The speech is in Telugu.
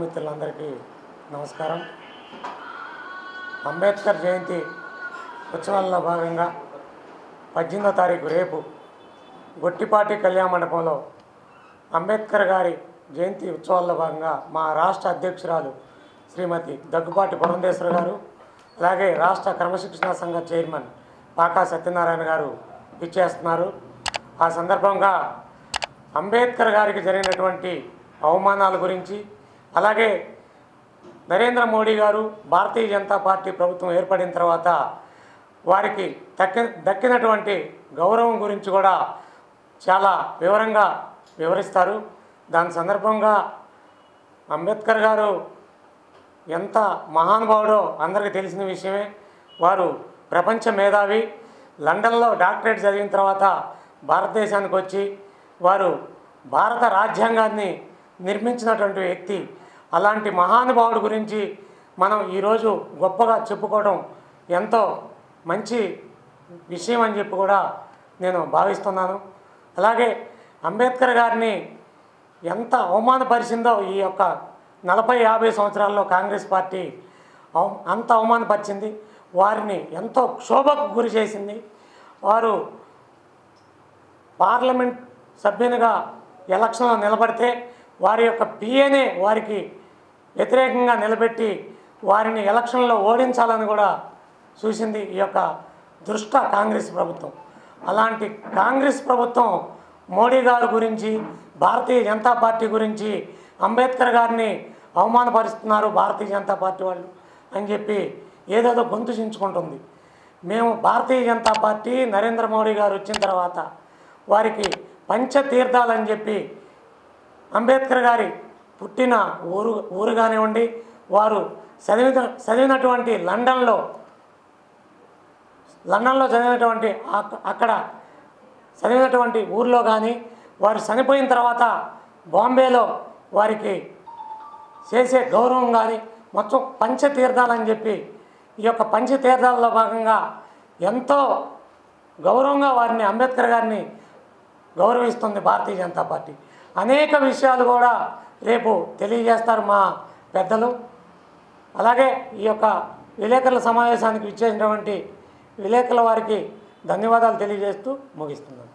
మిత్రులందరికీ నమస్కారం. అంబేద్కర్ జయంతి ఉత్సవాల్లో భాగంగా 18వ తారీఖు రేపు గొట్టిపాటి కళ్యాణ మండపంలో అంబేద్కర్ గారి జయంతి ఉత్సవాల్లో భాగంగా మా రాష్ట్ర అధ్యక్షురాలు శ్రీమతి దగ్గుపాటి పురంధేశ్వరి గారు, అలాగే రాష్ట్ర క్రమశిక్షణా సంఘ చైర్మన్ పాకా సత్యనారాయణ గారు ఇచ్చేస్తున్నారు. ఆ సందర్భంగా అంబేద్కర్ గారికి జరిగినటువంటి అవమానాల గురించి, అలాగే నరేంద్ర మోడీ గారు భారతీయ జనతా పార్టీ ప్రభుత్వం ఏర్పడిన తర్వాత వారికి దక్కినటువంటి గౌరవం గురించి కూడా చాలా వివరంగా వివరిస్తారు. దాని సందర్భంగా అంబేద్కర్ గారు ఎంత మహానుభావుడో అందరికీ తెలిసిన విషయమే. వారు ప్రపంచ మేధావి. లండన్లో డాక్టరేట్ చదివిన తర్వాత భారతదేశానికి వచ్చి వారు భారత రాజ్యాంగాన్ని నిర్మించినటువంటి వ్యక్తి. అలాంటి మహానుభావుడి గురించి మనం ఈరోజు గొప్పగా చెప్పుకోవడం ఎంతో మంచి విషయం అని చెప్పి కూడా నేను భావిస్తున్నాను. అలాగే అంబేద్కర్ గారిని ఎంత అవమానపరిచిందో ఈ యొక్క 40-50 సంవత్సరాల్లో కాంగ్రెస్ పార్టీ అంత అవమానపరిచింది. వారిని ఎంతో క్షోభకు గురి చేసింది. వారు పార్లమెంట్ సభ్యునిగా ఎలక్షన్లో నిలబడితే వారి యొక్క పిఏనే వారికి వ్యతిరేకంగా నిలబెట్టి వారిని ఎలక్షన్లో ఓడించాలని కూడా చూసింది ఈ యొక్క దుష్ట కాంగ్రెస్ ప్రభుత్వం. అలాంటి కాంగ్రెస్ ప్రభుత్వం మోడీ గారి గురించి, భారతీయ జనతా పార్టీ గురించి అంబేద్కర్ గారిని అవమానపరుస్తున్నారు భారతీయ జనతా పార్టీ వాళ్ళు అని చెప్పి ఏదేదో గొంతు చించుకుంటుంది. మేము భారతీయ జనతా పార్టీ నరేంద్ర మోడీ గారు వచ్చిన తర్వాత వారికి పంచతీర్థాలని చెప్పి అంబేద్కర్ గారి పుట్టిన ఊరు కానివ్వండి, వారు చదివినటువంటి లండన్లో చదివినటువంటి అక్కడ చదివినటువంటి ఊర్లో కానీ, వారు చనిపోయిన తర్వాత బాంబేలో వారికి చేసే గౌరవం కానీ మొత్తం పంచతీర్థాలని చెప్పి ఈ యొక్క పంచతీర్థాలలో భాగంగా ఎంతో గౌరవంగా వారిని అంబేద్కర్ గారిని గౌరవిస్తుంది భారతీయ జనతా పార్టీ. అనేక విషయాలు కూడా రేపు తెలియజేస్తారు మా పెద్దలు. అలాగే ఈ యొక్క విలేకరుల సమావేశానికి ఇచ్చేసినటువంటి విలేకరుల వారికి ధన్యవాదాలు తెలియజేస్తూ ముగిస్తున్నాను.